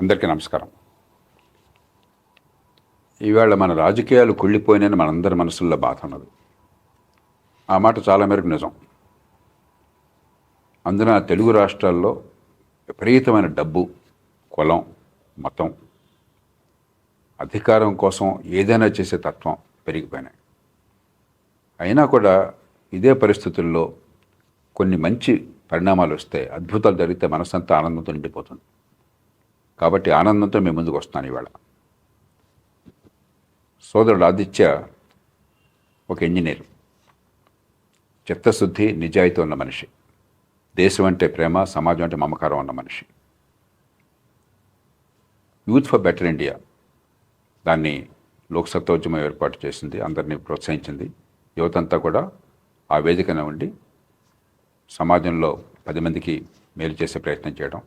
అందరికీ నమస్కారం. ఈవేళ మన రాజకీయాలు కుళ్ళిపోయినని మనందరి మనసుల్లో బాధ ఉన్నది. ఆ మాట చాలా మేరకు నిజం. అందున తెలుగు రాష్ట్రాల్లో విపరీతమైన డబ్బు, కులం, మతం, అధికారం కోసం ఏదైనా చేసే తత్వం పెరిగిపోయినాయి. అయినా కూడా ఇదే పరిస్థితుల్లో కొన్ని మంచి పరిణామాలు వస్తే, అద్భుతాలు జరిగితే మనసంతా ఆనందంతో నిండిపోతుంది. కాబట్టి ఆనందంతో మేము ముందుకు వస్తున్నాను. ఇవాళ సోదరుడు ఆదిత్య ఒక ఇంజనీర్, చిత్తశుద్ధి, నిజాయితీ ఉన్న మనిషి, దేశం అంటే ప్రేమ, సమాజం అంటే మమకారం ఉన్న మనిషి. యూత్ ఫర్ బెటర్ ఇండియా దాన్ని లోక్సత్తా ఉద్యమం ఏర్పాటు చేసింది, అందరినీ ప్రోత్సహించింది. యువతంతా కూడా ఆ వేదికన ఉండి సమాజంలో 10 మందికి మేలు చేసే ప్రయత్నం చేయడం,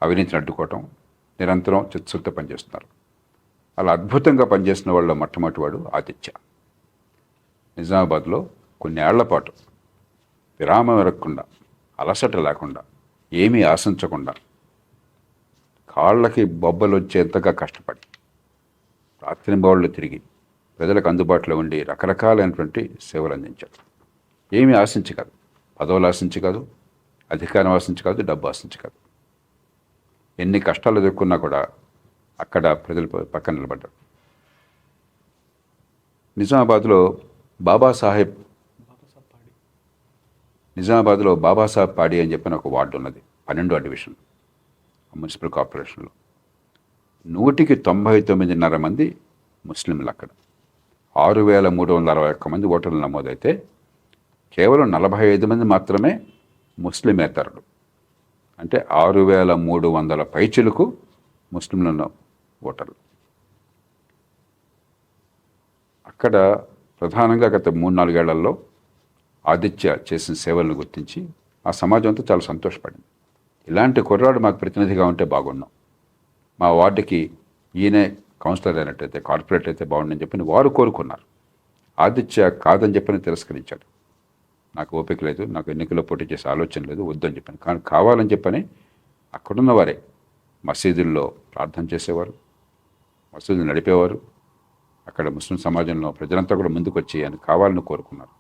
అవినీతిని అడ్డుకోవటం, నిరంతరం చిత్తశుద్ధితో పనిచేస్తున్నారు. అలా అద్భుతంగా పనిచేసిన వాళ్ళు మొట్టమొదటి వాడు ఆదిత్య. నిజామాబాద్లో కొన్ని ఏళ్ల పాటు విరామం ఎరగకుండా, అలసట లేకుండా, ఏమీ ఆశించకుండా, కాళ్ళకి బొబ్బలు వచ్చేంతగా కష్టపడి రాత్రింబవళ్ళు తిరిగి ప్రజలకు అందుబాటులో ఉండి రకరకాలైనటువంటి సేవలు అందించారు. ఏమీ ఆశించి కాదు, పదవులు ఆశించి కాదు, అధికారం ఆశించి కాదు, డబ్బు ఆశించి కాదు. ఎన్ని కష్టాలు ఎదుర్కొన్నా కూడా అక్కడ ప్రజలు పక్కన నిలబడ్డారు. నిజామాబాద్లో బాబాసాహెబ్ పాడి అని చెప్పిన ఒక వార్డు ఉన్నది, 12వ డివిజన్ మున్సిపల్ కార్పొరేషన్లో. 199.5 మంది ముస్లింలు అక్కడ. 6,361 మంది ఓటర్లు నమోదైతే కేవలం 45 మంది మాత్రమే ముస్లిమేతరులు. అంటే 6,300 పైచిలకు ముస్లింలను ఓటర్లు. అక్కడ ప్రధానంగా గత 3-4 ఏళ్లలో ఆదిత్య చేసిన సేవలను గుర్తించి ఆ సమాజం అంతా చాలా సంతోషపడింది. ఇలాంటి కుర్రాడు మాకు ప్రతినిధిగా ఉంటే బాగున్నాం, మా వార్డుకి ఈయనే కౌన్సిలర్ అయినట్టయితే, కార్పొరేట్ అయితే బాగుండని చెప్పని వారు కోరుకున్నారు. ఆదిత్య కాదని చెప్పని తిరస్కరించాడు. నాకు ఓపిక లేదు, నాకు ఎన్నికల్లో పోటీ చేసే ఆలోచన లేదు, వద్దని చెప్పాను. కానీ కావాలని చెప్పని అక్కడున్న వారే మసీదుల్లో ప్రార్థన చేసేవారు, మసీదులు నడిపేవారు. అక్కడ ముస్లిం సమాజంలో ప్రజలంతా కూడా ముందుకు వచ్చి ఆయన కావాలని కోరుకున్నారు.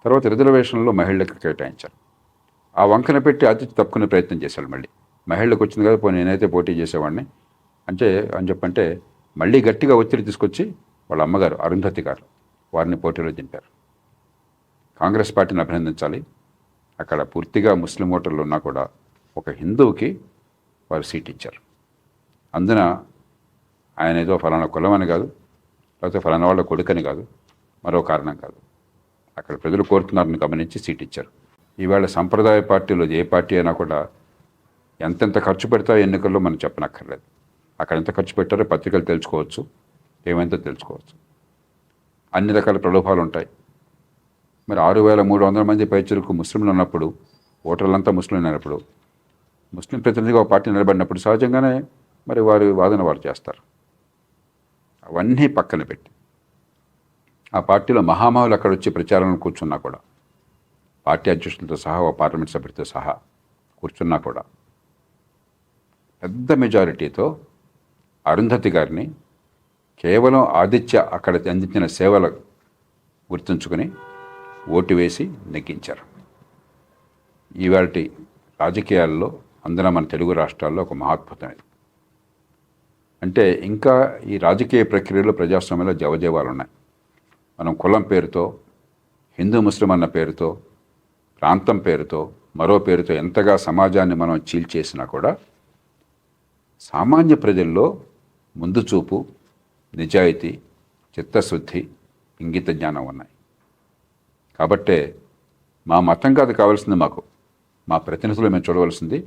తర్వాత రిజర్వేషన్లో మహిళలకు కేటాయించారు. ఆ వంకన పెట్టి ఆదిత్య తప్పుకునే ప్రయత్నం చేశాడు. మళ్ళీ మహిళలకు వచ్చింది కదా, పోనీ నేనైతే పోటీ చేసేవాడిని అని చెప్పంటే మళ్ళీ గట్టిగా ఒత్తిడి తీసుకొచ్చి వాళ్ళ అమ్మగారు అరుంధతి గారు వారిని పోటీలో దింపారు. కాంగ్రెస్ పార్టీని అభినందించాలి. అక్కడ పూర్తిగా ముస్లిం ఓటర్లు ఉన్నా కూడా ఒక హిందువుకి వారు సీట్ ఇచ్చారు. అందున ఆయన ఏదో ఫలానా కులం అని కాదు, లేకపోతే ఫలానా వాళ్ళ కొడుకని కాదు, మరో కారణం కాదు. అక్కడ ప్రజలు కోరుతున్నారని గమనించి సీట్ ఇచ్చారు. ఈవేళ సంప్రదాయ పార్టీలో ఏ పార్టీ అయినా కూడా ఎంతెంత ఖర్చు పెడతారో ఎన్నికల్లో మనం చెప్పనక్కర్లేదు. అక్కడ ఎంత ఖర్చు పెట్టారో పత్రికలు తెలుసుకోవచ్చు, ఏమైందో తెలుసుకోవచ్చు. అన్ని రకాల ప్రలోభాలు ఉంటాయి. మరి 6,300 మంది పైచులకు ముస్లింలు ఉన్నప్పుడు, ఓటర్లంతా ముస్లింలు అయినప్పుడు, ముస్లిం ప్రతినిధిగా ఒక పార్టీ నిలబడినప్పుడు సహజంగానే మరి వారి వాదన వారు చేస్తారు. అవన్నీ పక్కన పెట్టి ఆ పార్టీలో మహామహులు అక్కడ వచ్చి ప్రచారంలో కూర్చున్నా కూడా, పార్టీ అధ్యక్షులతో సహా, ఓ పార్లమెంట్ సభ్యులతో సహా కూర్చున్నా కూడా పెద్ద మెజారిటీతో అరుంధతి గారిని కేవలం ఆదిత్య అక్కడ అందించిన సేవలు గుర్తుంచుకొని ఓటు వేసి నెగ్గించారు. ఈవాటి రాజకీయాల్లో అందున మన తెలుగు రాష్ట్రాల్లో ఒక మహాద్భుతం ఇది. అంటే ఇంకా ఈ రాజకీయ ప్రక్రియలో, ప్రజాస్వామ్యంలో జవజీవాలు ఉన్నాయి. మనం కులం పేరుతో, హిందూ ముస్లిం అన్న పేరుతో, ప్రాంతం పేరుతో, మరో పేరుతో ఎంతగా సమాజాన్ని మనం చీల్చేసినా కూడా సామాన్య ప్రజల్లో ముందు చూపు, నిజాయితీ, చిత్తశుద్ధి, ఇంగిత జ్ఞానం ఉన్నాయి. కాబట్టే మా మతం కాదు కావాల్సింది, మా ప్రతినిధులు మేము చూడవలసింది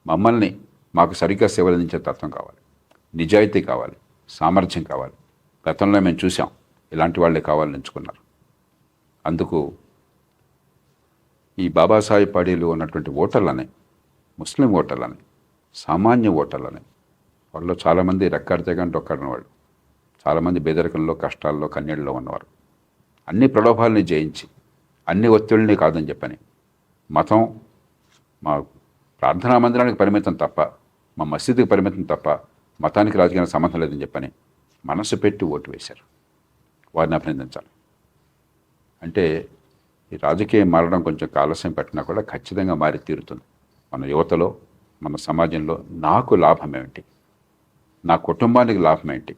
మమ్మల్ని మాకు సరిగ్గా సేవలు అందించే తత్వం కావాలి, నిజాయితీ కావాలి, సామర్థ్యం కావాలి. గతంలో మేము చూసాం ఇలాంటి వాళ్ళే కావాలని ఎంచుకున్నారు. అందుకు ఈ బాబాసాహెబ్ పాడీలో ఉన్నటువంటి ఓటర్లని, ముస్లిం ఓటర్లని, సామాన్య ఓటర్లని, వాళ్ళు చాలామంది రెక్కాడితే కానీ డొక్కాడిన వాళ్ళు, చాలామంది పేదరికంలో, కష్టాల్లో, కన్నీళ్ళలో ఉన్నవారు. అన్ని ప్రలోభాలని జయించి, అన్ని ఒత్తిళ్ళని కాదని చెప్పని, మతం మా ప్రార్థనా మందిరానికి పరిమితం తప్ప మా మసీదుకి పరిమితం తప్ప మతానికి రాజకీయానికి సంబంధం లేదని చెప్పని మనసు పెట్టి ఓటు వేశారు. వారిని అభినందించాలి. అంటే ఈ రాజకీయం మారడం కొంచెం ఆలస్యం పెట్టినా కూడా ఖచ్చితంగా మారి తీరుతుంది. మన యువతలో, మన సమాజంలో నాకు లాభం ఏమిటి, నా కుటుంబానికి లాభం ఏంటి,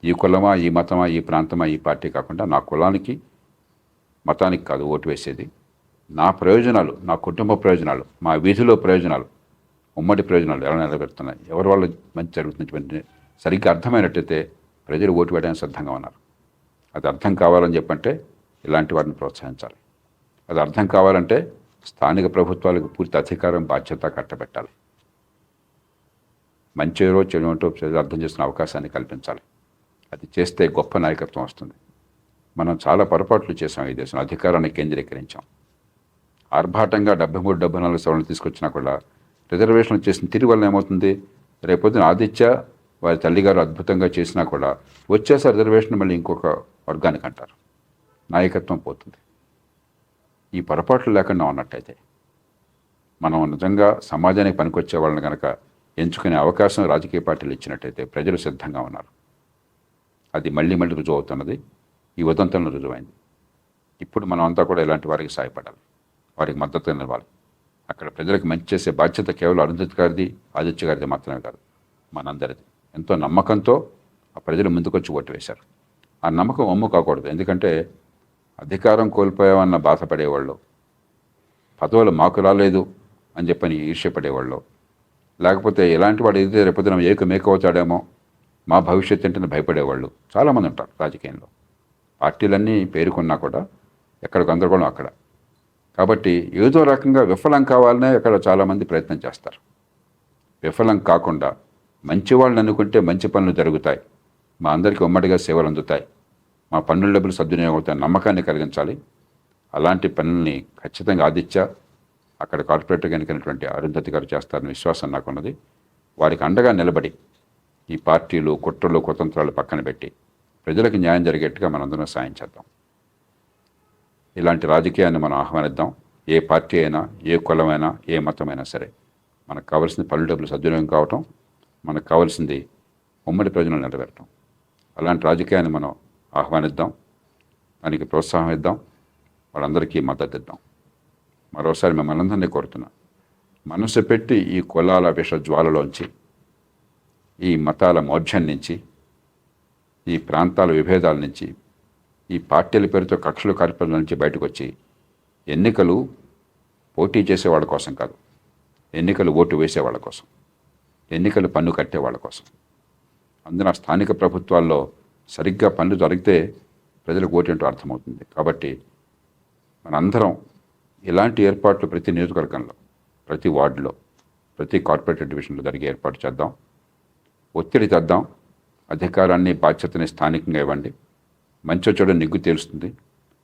ఈ కులమా, ఈ మతమా, ఈ ప్రాంతమా, ఈ పార్టీ కాకుండా నా కులానికి, మతానికి కాదు ఓటు వేసేది, నా ప్రయోజనాలు, నా కుటుంబ ప్రయోజనాలు, మా వీధిలో ప్రయోజనాలు, ఉమ్మడి ప్రయోజనాలు ఎలా నెరవేరుతున్నాయి, ఎవరి వల్ల మంచి జరుగుతుంది సరిగ్గా అర్థమైనట్టయితే ప్రజలు ఓటు వేయడానికి సిద్ధంగా ఉన్నారు. అది అర్థం కావాలని చెప్పంటే ఇలాంటి వారిని ప్రోత్సహించాలి. అది అర్థం కావాలంటే స్థానిక ప్రభుత్వాలకు పూర్తి అధికారం, బాధ్యత కట్టబెట్టాలి. మంచిరో చెడుంటో ప్రజలు అర్థం చేసుకునే అవకాశాన్ని కల్పించాలి. అది చేస్తే గొప్ప నాయకత్వం వస్తుంది. మనం చాలా పొరపాట్లు చేసాం. ఈ దేశంలో అధికారాన్ని కేంద్రీకరించాం. ఆర్భాటంగా 73-74 సవరణలు తీసుకొచ్చినా కూడా రిజర్వేషన్లు చేసిన తిరిగి వల్ల ఏమవుతుంది, రేపొద్దున ఆదిత్య వారి తల్లిగారు అద్భుతంగా చేసినా కూడా వచ్చేసారి రిజర్వేషన్ మళ్ళీ ఇంకొక వర్గానికి అంటారు. నాయకత్వం పోతుంది. ఈ పొరపాట్లు లేకుండా ఉన్నట్టయితే మనం నిజంగా సమాజానికి పనికొచ్చే వాళ్ళని కనుక ఎంచుకునే అవకాశం రాజకీయ పార్టీలు ఇచ్చినట్టయితే ప్రజలు సిద్ధంగా ఉన్నారు. అది మళ్ళీ మళ్ళీ రుజువు అవుతున్నది. ఈ ఉదంతంలో రుజువైంది. ఇప్పుడు మనం అంతా కూడా ఇలాంటి వారికి సహాయపడాలి, వారికి మద్దతు నిలవాలి. అక్కడ ప్రజలకు మంచి చేసే బాధ్యత కేవలం అరుంధతి గారిది, ఆదిత్య గారిది మాత్రమే కాదు, మనందరిది. ఎంతో నమ్మకంతో ఆ ప్రజలు ముందుకొచ్చి ఓటు వేశారు. ఆ నమ్మకం ఒమ్ము కాకూడదు. ఎందుకంటే అధికారం కోల్పోయామన్న బాధపడేవాళ్ళు, పదవులు మాకు రాలేదు అని చెప్పని ఈర్ష్యపడేవాళ్ళు, లేకపోతే ఇలాంటి వాడు ఏదైతే రేపొద్దున మేకవుతాడేమో, మా భవిష్యత్తు ఏంటని భయపడేవాళ్ళు చాలామంది ఉంటారు రాజకీయంలో. పార్టీలన్నీ పేరుకున్నా కూడా ఎక్కడ గందరగోళం అక్కడ. కాబట్టి ఏదో రకంగా విఫలం కావాలనే అక్కడ చాలామంది ప్రయత్నం చేస్తారు. విఫలం కాకుండా మంచి వాళ్ళని అనుకుంటే మంచి పనులు జరుగుతాయి, మా అందరికీ ఉమ్మడిగా సేవలు అందుతాయి, మా పన్నుల డబ్బులు సద్వినియోగం అవుతాయి నమ్మకాన్ని కలిగించాలి. అలాంటి పనుల్ని ఖచ్చితంగా ఆదిత్య, అక్కడ కార్పొరేటర్గా ఎన్నికైనటువంటి అరుంధతి గారు చేస్తారని విశ్వాసం నాకున్నది. వారికి అండగా నిలబడి ఈ పార్టీలు, కుట్రలు, కుతంత్రాలు పక్కన పెట్టి ప్రజలకు న్యాయం జరిగేట్టుగా మనందరం సాయం చేద్దాం. ఇలాంటి రాజకీయాన్ని మనం ఆహ్వానిద్దాం. ఏ పార్టీ అయినా, ఏ కులమైనా, ఏ మతమైనా సరే మనకు కావాల్సింది పన్నుల డబ్బులు సద్వినియోగం కావటం, మనకు కావాల్సింది ఉమ్మడి ప్రయోజనాలు నెరవేరటం. అలాంటి రాజకీయాన్ని మనం ఆహ్వానిద్దాం, దానికి ప్రోత్సాహం ఇద్దాం, వాళ్ళందరికీ మద్దతు ఇద్దాం. మరోసారి మిమ్మల్ని అందరినీ కోరుతున్నా, మనసు పెట్టి ఈ కులాల విష జ్వాలలోంచి, ఈ మతాల మౌఢ్యం నుంచి, ఈ ప్రాంతాల విభేదాల నుంచి, ఈ పార్టీల పేరుతో కక్షలు కార్పొరేట్ల నుంచి బయటకు వచ్చి ఎన్నికలు పోటీ చేసేవాళ్ళ కోసం కాదు, ఎన్నికలు ఓటు వేసేవాళ్ళ కోసం, ఎన్నికలు పన్ను కట్టే వాళ్ళ కోసం. అందున స్థానిక ప్రభుత్వాల్లో సరిగ్గా పనులు జరిగితే ప్రజలకు ఓటు ఏంటో అర్థమవుతుంది. కాబట్టి మనందరం ఇలాంటి ఏర్పాట్లు ప్రతి నియోజకవర్గంలో, ప్రతి వార్డులో, ప్రతి కార్పొరేటర్ డివిజన్లో జరిగే ఏర్పాటు చేద్దాం. ఒత్తిడి తెద్దాం. అధికారాన్ని, బాధ్యతని స్థానికంగా ఇవ్వండి. మంచో చెడు నిగ్గు తేలుస్తుంది.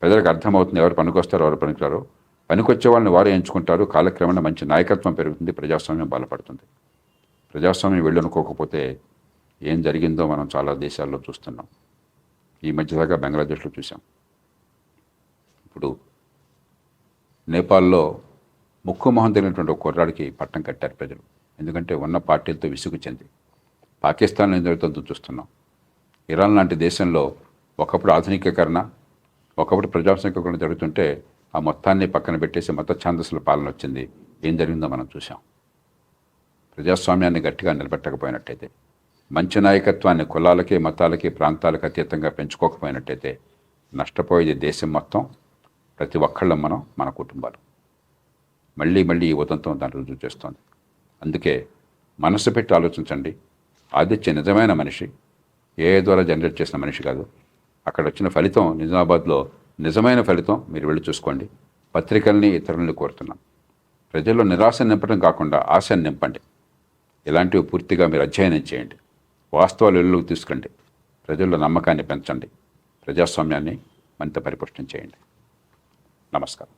ప్రజలకు అర్థమవుతుంది ఎవరు పనికొస్తారో, ఎవరు పనికిరారో. పనికొచ్చే వాళ్ళని వారే ఎంచుకుంటారు. కాలక్రమేణా మంచి నాయకత్వం పెరుగుతుంది, ప్రజాస్వామ్యం బలపడుతుంది. ప్రజాస్వామ్యం వెళ్ళనుకోకపోతే ఏం జరిగిందో మనం చాలా దేశాల్లో చూస్తున్నాం. ఈ మధ్యదాకా బంగ్లాదేశ్లో చూసాం. ఇప్పుడు నేపాల్లో ముక్కు మొహం తెలిగినటువంటి ఒక కుర్రాడికి పట్టం కట్టారు ప్రజలు. ఎందుకంటే ఉన్న పార్టీలతో విసుగు చెంది. పాకిస్తాన్లో ఏం జరుగుతుందో చూస్తున్నాం. ఇరాన్ లాంటి దేశంలో ఒకప్పుడు ఆధునికీకరణ, ఒకప్పుడు ప్రజాస్వామికీకరణ జరుగుతుంటే ఆ మొత్తాన్ని పక్కన పెట్టేసి మత ఛాందస్సుల పాలన వచ్చింది. ఏం జరిగిందో మనం చూసాం. ప్రజాస్వామ్యాన్ని గట్టిగా నిలబెట్టకపోయినట్టయితే, మంచి నాయకత్వాన్ని కులాలకి, మతాలకి, ప్రాంతాలకు అతీతంగా పెంచుకోకపోయినట్టయితే నష్టపోయేది దేశం మొత్తం, ప్రతి ఒక్కళ్ళం మనం, మన కుటుంబాలు. మళ్ళీ మళ్ళీ ఈ ఉదంతం దాన్ని రుజువు చేస్తోంది. అందుకే మనసు పెట్టి ఆలోచించండి. ఆదిత్య నిజమైన మనిషి, ఏఐ ద్వారా జనరేట్ చేసిన మనిషి కాదు. అక్కడ వచ్చిన ఫలితం నిజామాబాద్లో నిజమైన ఫలితం. మీరు వెళ్ళి చూసుకోండి. పత్రికల్ని, ఇతరులని కోరుతున్నాం. ప్రజల్లో నిరాశ నింపడం కాకుండా ఆశను నింపండి. ఇలాంటివి పూర్తిగా మీరు అధ్యయనం చేయండి. వాస్తవాలు వెలుగులోకి తీసుకురండి. ప్రజల్లో నమ్మకాన్ని పెంచండి. ప్రజాస్వామ్యాన్ని మరింత పరిపుష్టం చేయండి. నమస్కారం.